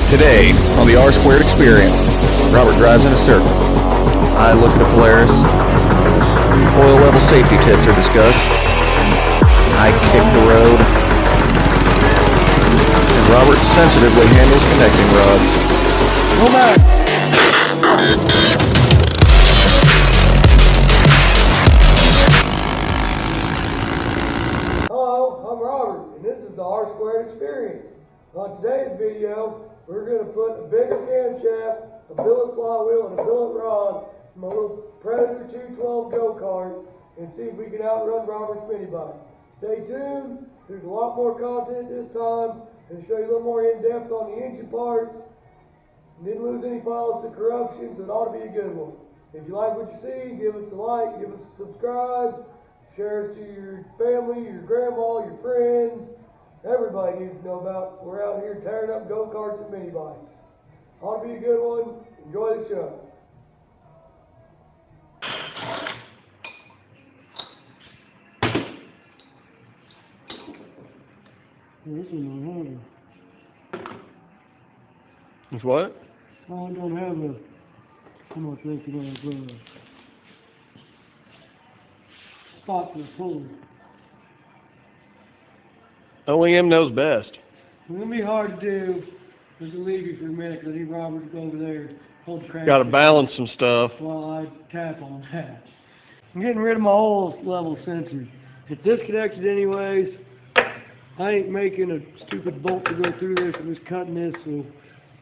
Today, on the R Squared Experience, Robert drives in a circle. I look at a Polaris. Oil level safety tips are discussed. I kick the road. And Robert sensitively handles connecting rods. Go back. Hello, I'm Robert, and this is the R Squared Experience. On today's video, we're going to put a bigger camshaft, a billet flywheel, and a billet rod in my little Predator 212 go-kart and see if we can outrun Robert's mini bike. Stay tuned. There's a lot more content this time. I'm going to show you a little more in-depth on the engine parts. Didn't lose any files to corruption, so it ought to be a good one. If you like what you see, give us a like, give us a subscribe, share us to your family, your grandma, your friends. Everybody needs to know about we're out here tearing up go-karts and mini bikes. Ought to be a good one. Enjoy the show. This is not heavy. It's what? Oh, I don't have a, how much they can have spot for the pulley. OEM knows best. It's going to be hard to do. Just to leave you for a minute because I need Robert to go over there, hold the crank. Got to balance some stuff. While I tap on that. I'm getting rid of my oil level sensor. It's disconnected anyways. I ain't making a stupid bolt to go through this. I'm just cutting this, so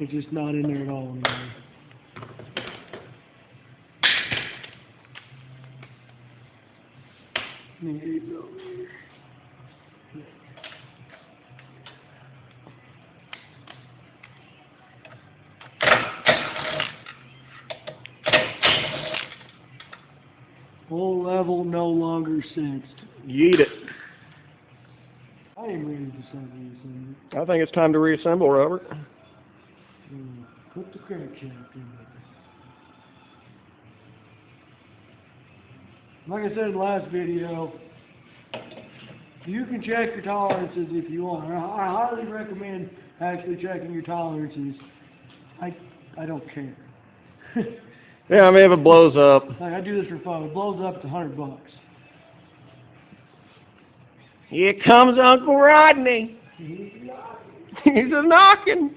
it's just not in there at all anymore. There you go. Oil level no longer sensed. Yeet it. I ain't ready to assemble. I think it's time to reassemble, Robert. Put the crankshaft in there. Like I said in the last video, you can check your tolerances if you want. I highly recommend actually checking your tolerances. I don't care. Yeah, I mean, if it blows up. Like, I do this for fun. It blows up to $100. Here comes Uncle Rodney. He's a knocking.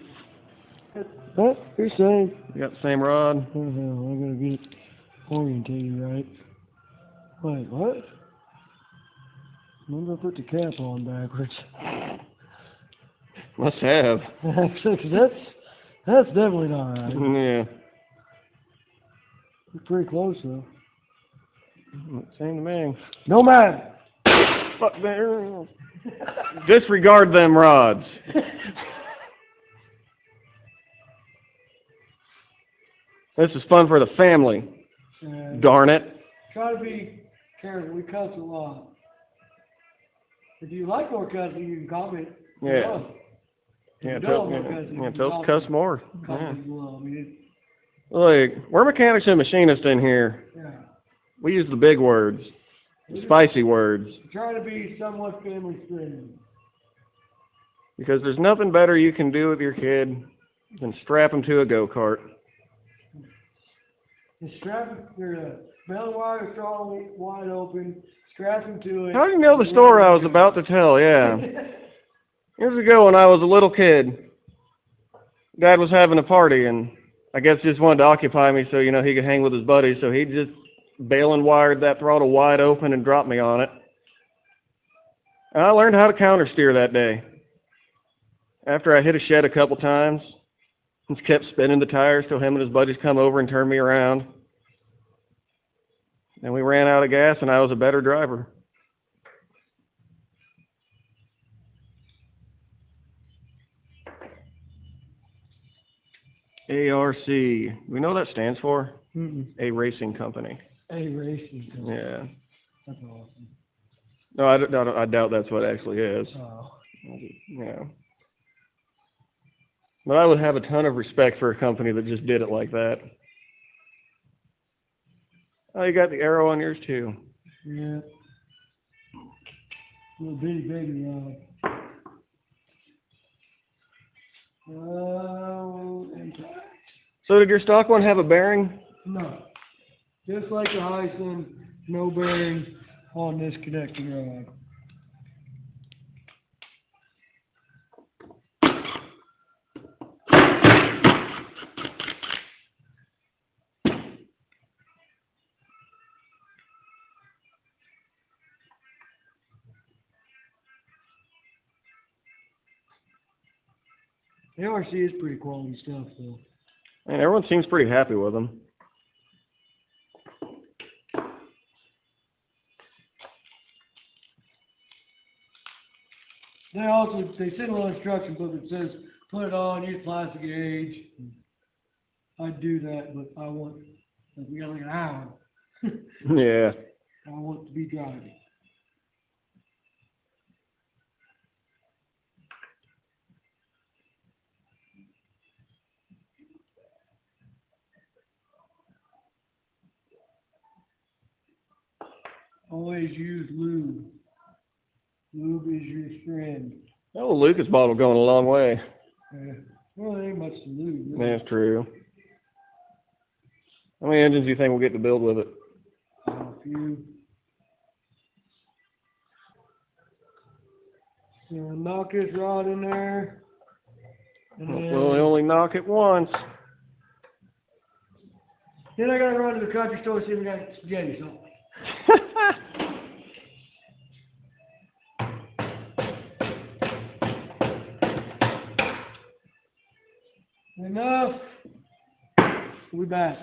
What? You're saying? You got the same rod? Oh, hell, I gotta get it orientated right. Wait, what? Remember I put the cap on backwards. Must have. That's definitely not right. Yeah. You're pretty close though. Same to me. No matter. Fuck there. Disregard them rods. This is fun for the family. Darn it. Try to be careful. We cuss a lot. If you like more cussing, you can comment. Yeah. Yeah, tell us cuss more. Yeah. Look, we're mechanics and machinists in here. Yeah. We use the big words, spicy words. Try to be somewhat family friendly. Because there's nothing better you can do with your kid than strap them to a go-kart. Just strap your belly wire strong wide open, strap him to it. How do you know the story I was about to tell? Yeah. Years ago when I was a little kid, Dad was having a party and I guess just wanted to occupy me so, he could hang with his buddies. So he just baling wired that throttle wide open and dropped me on it. And I learned how to counter steer that day. After I hit a shed a couple times, just kept spinning the tires till him and his buddies come over and turned me around. And we ran out of gas and I was a better driver. ARC. We know what that stands for? A racing company. A racing company. Yeah. That's awesome. No, I doubt that's what it actually is. Oh. Yeah. But I would have a ton of respect for a company that just did it like that. Oh, you got the arrow on yours too. Yeah. Little bitty baby rod. So did your stock one have a bearing? No. Just like the Heisman, no bearing on this connecting rod. The RC is pretty quality stuff, though. Man, everyone seems pretty happy with them. They send a little instruction book that says, put it on, use plastic gauge. I'd do that, but we got like an hour. Yeah. I want to be driving. Always use lube. Lube is your friend. That little Lucas bottle going a long way. Well, there ain't much to lube. Really. That's true. How many engines do you think we'll get to build with it? A few. Knock this rod in there. And then, We'll only knock it once. Then I gotta run to the country store and see if we got spaghetti sauce. Enough. We'll be back.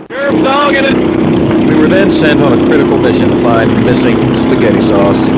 Sheriff dog in it. We were then sent on a critical mission to find missing spaghetti sauce.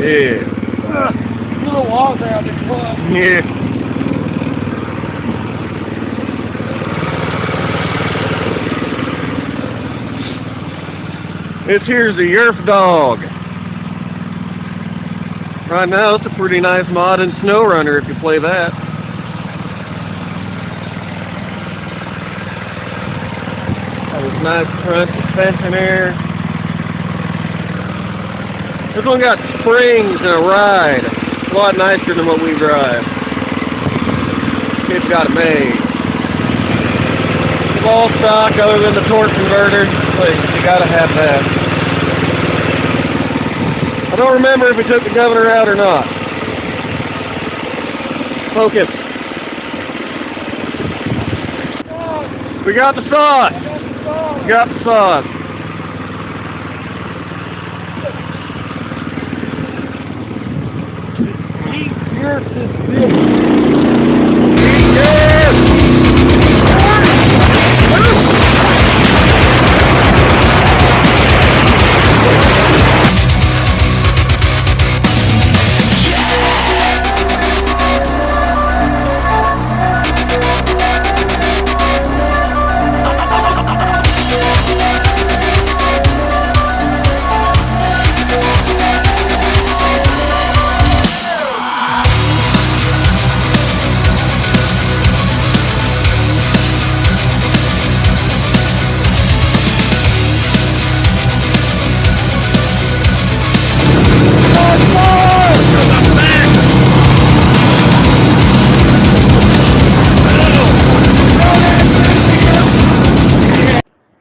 Yeah. Little walk around the club. Yeah. This here's the Yerf dog. Right now it's a pretty nice mod in SnowRunner if you play that. Got this nice front suspension here. This one got springs and a ride. It's a lot nicer than what we drive. Kid's got it made. It's all stock other than the torque converter, but you gotta have that. I don't remember if we took the governor out or not. Focus. We got the sauce. We got the sauce. Here's this bitch.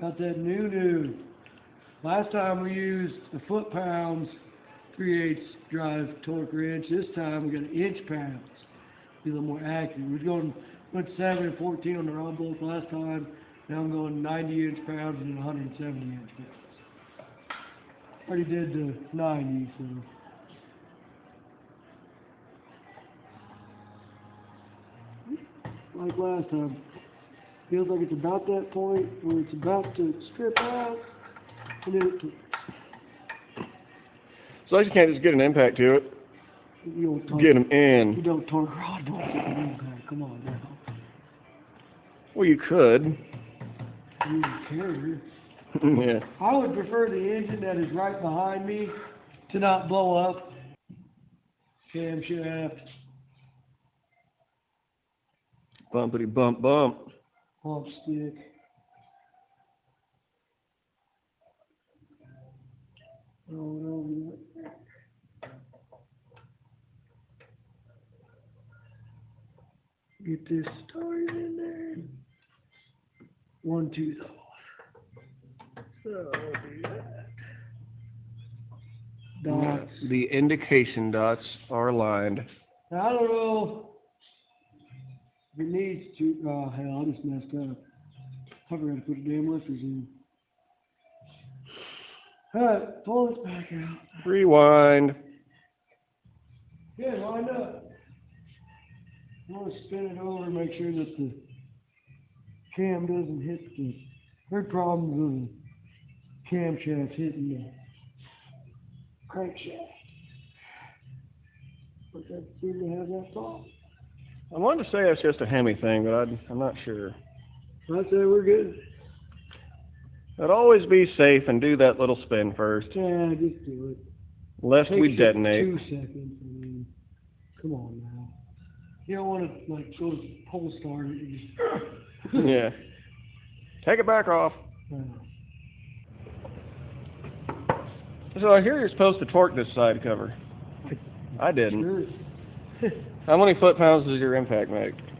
Got that new. Last time we used the foot-pounds 3/8 drive torque wrench. This time we got inch-pounds. Be a little more accurate. We went 7 and 14 on the rod bolt last time. Now I'm going 90 inch-pounds and 170 inch-pounds. Already did the 90, so. like last time. Feels like it's about that point where it's about to strip out, and then So you can't just get an impact to it. you don't torque. Get them in. You don't torque rod, don't get an impact. Come on now. Well, you could. You don't care. Yeah. I would prefer the engine that is right behind me to not blow up. Camshaft, Bumpity bump bump. pump stick. Roll it over there. Get this started in there. 1, 2, though. So I'll do that. Dots. The indication dots are aligned. Now, I don't know if it needs to. Oh, hell, I just messed up. I forgot to put the damn lifters in. Alright, pull this back out. Rewind. Yeah, lined up. I want to spin it over and make sure that the cam doesn't hit the. Heard problems with the camshaft hitting the crankshaft. But that seemed to have that problem. I wanted to say it's just a Hemi thing, but I'm not sure. I'd say we're good. I'd always be safe and do that little spin first, Yeah, just do it. lest we Takes you detonate. 2 seconds. I mean, come on now. You don't want to like go to pole start it and just. Yeah. Take it back off. So I hear you're supposed to torque this side cover. I didn't. Sure. How many foot-pounds does your impact make? Depends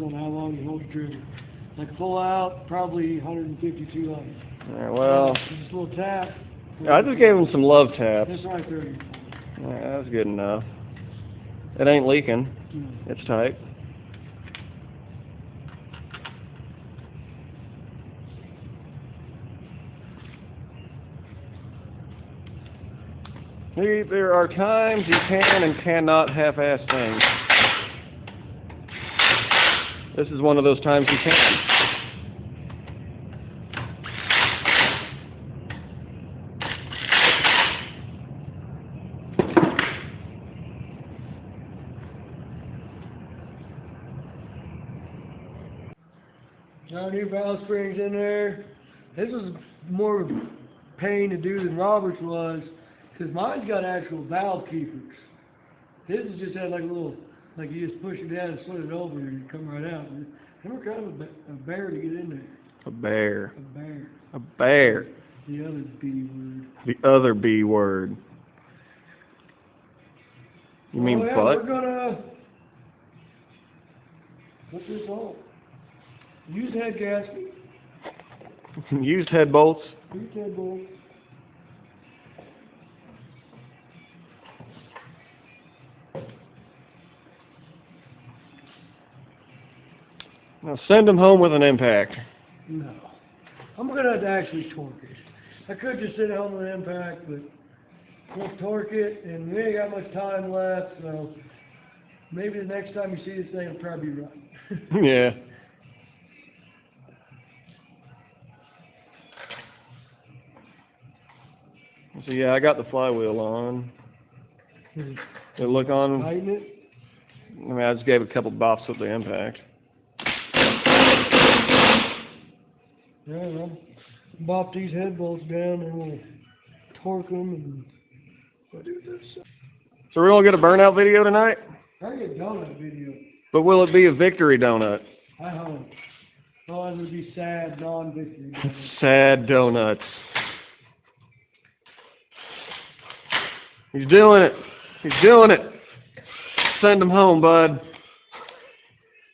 on how long you hold the trigger. Like full out, probably 150, 200. Yeah, well, Just a little tap. I just gave him some love taps. That's right, 30. Yeah, that's good enough. It ain't leaking. It's tight. See, there are times you can and cannot half-ass things. This is one of those times you can. Got new valve springs in there. This was more of a pain to do than Robert's was, because mine's got actual valve keepers. His has just had like a little, like you just push it down and slid it over and it come right out. They were kind of a bear to get in there. A bear. A bear. A bear. The other B word. The other B word. You mean yeah, butt? We're gonna put this on. Use head gasket. Used head bolts. Use head bolts. Now send them home with an impact. No. I'm gonna have to actually torque it. I could just sit home with an impact, but we'll torque it, and we ain't got much time left, so maybe the next time you see this thing, it'll probably be right. Yeah. So yeah, I got the flywheel on. Did it look on? Tighten it. I mean, I just gave a couple bops with the impact. Yeah, I'll bop these head bolts down, and we'll torque them, and we'll do this. So we're gonna get a burnout video tonight? I get donut video. But will it be a victory donut? I hope. Otherwise it would be sad, non-victory donut. Sad donuts. He's doing it. He's doing it. Send him home, bud.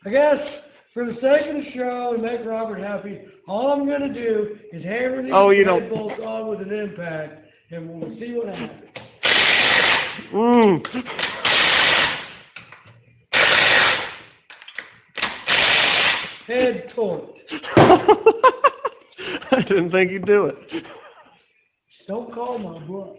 I guess for the sake of the show and make Robert happy, all I'm going to do is hammer these head bolts on with an impact, and we'll see what happens. Head torqued. I didn't think you'd do it. Don't call my bluff.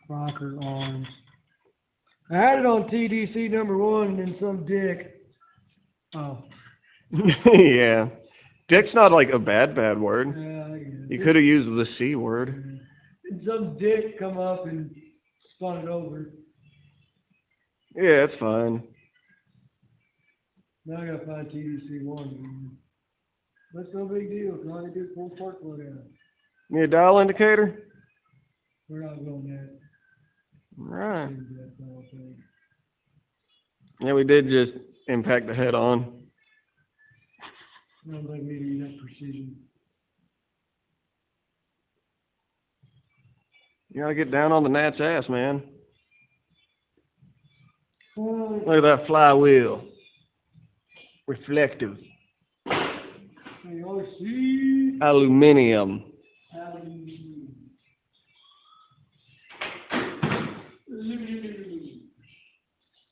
rocker arms. I had it on TDC #1 and then some dick. Oh. Yeah. Dick's not like a bad word. Yeah, I guess. You could have used the C word. And some dick come up and spun it over. Yeah, it's fine. Now I gotta find TDC 1. That's no big deal, because all I do is pull spark plug out. Need a dial indicator? We're not going that. Right. Yeah, we did just impact the head on. Don't let me do that precision. You gotta get down on the gnat's ass, man. Oh, Look at that flywheel. Reflective. I always see. Aluminium.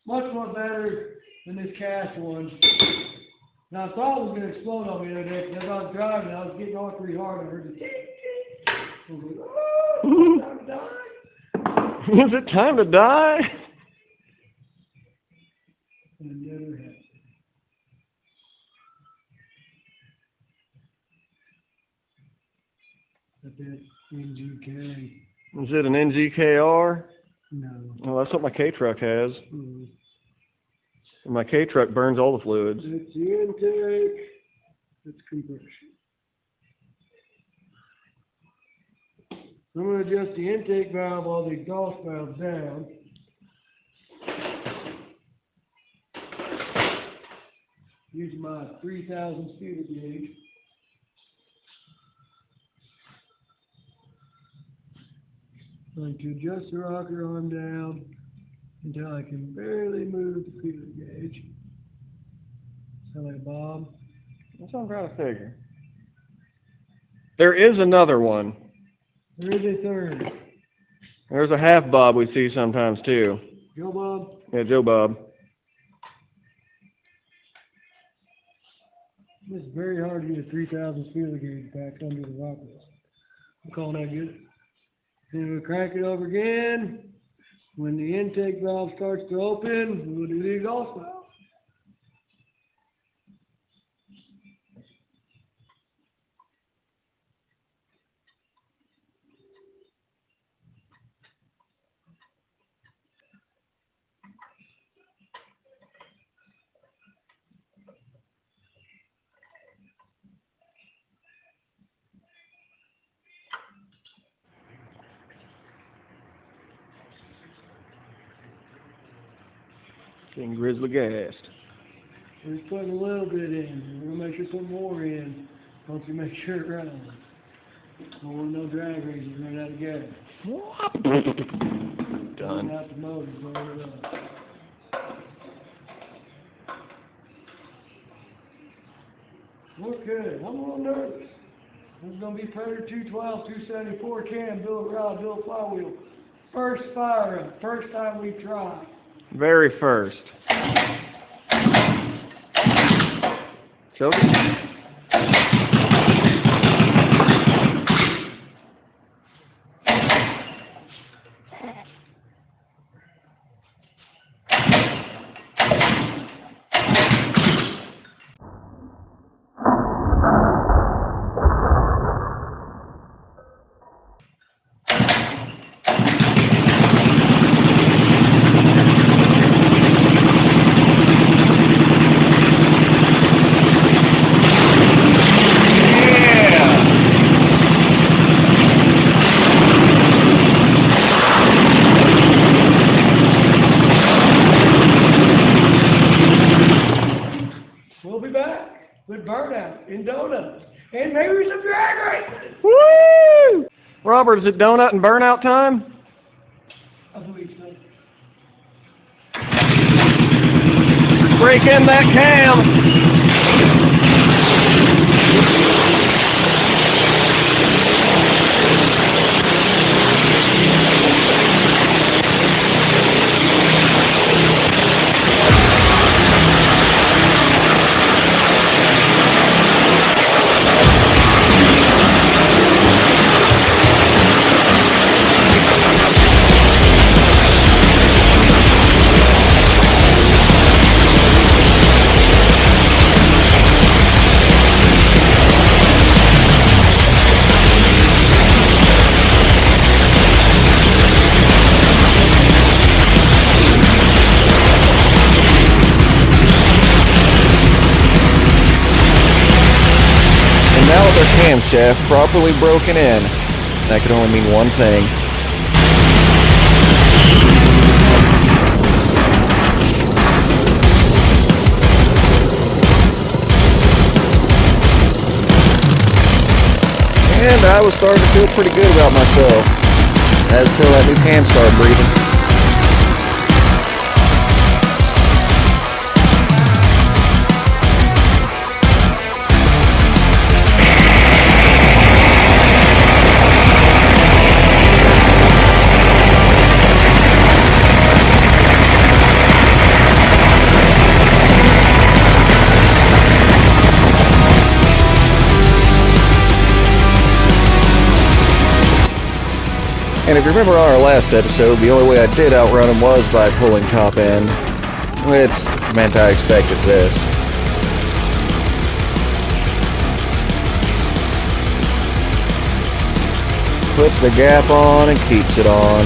Much more better than this cast one. Now I thought it was going to explode on me the other day because I was driving and I was getting on pretty hard and I heard the tick, tick. I was like, oh, time to die. Is it time to die? And it never happened. But that NGK. Is it an NGKR? No. Well, that's what my K-Truck has. Mm-hmm. And my K-Truck burns all the fluids. That's the intake. That's compression. I'm going to adjust the intake valve while the exhaust valve's down. Using my 3000 feeder gauge. Going to adjust the rocker arm down until I can barely move the feeder gauge. Sound like Bob? That's what I'm trying to figure. There is another one. There is a third. There's a half bob we see sometimes too. Joe Bob? Yeah, Joe Bob. It's very hard to get a 3000 feeder gauge back under the rockers. I'm calling that good. Then we'll crank it over again. When the intake valve starts to open, we'll do the exhaust valve. Getting grizzly gassed. We're just putting a little bit in. We're going to make sure put more in once we make sure it runs. I want no drag races run out of gas. Done. Out the motor, blow it up. Okay, I'm a little nervous. This is going to be Predator 212, 274 cam, billet rod, billet flywheel. First fire up, first time we try. Very first. Choke it. We'll be back with burnout and donuts and maybe some drag racing. Woo! Robert, is it donut and burnout time? I believe so. Break in that cam. camshaft properly broken in. That could only mean one thing. And I was starting to feel pretty good about myself. As until that new cam started breathing. And if you remember on our last episode, the only way I did outrun him was by pulling top end, which meant I expected this. Puts the gap on and keeps it on.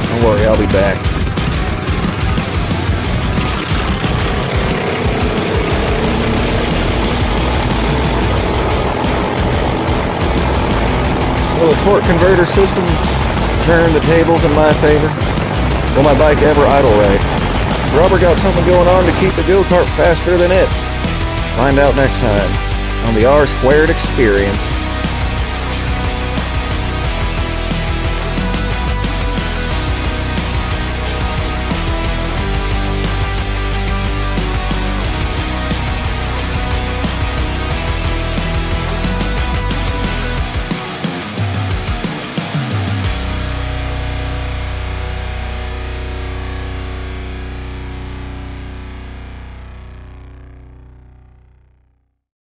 Don't worry, I'll be back. Will the torque converter system turn the tables in my favor? Will my bike ever idle right? Has Robert got something going on to keep the go-kart faster than it? Find out next time on the R Squared Experience.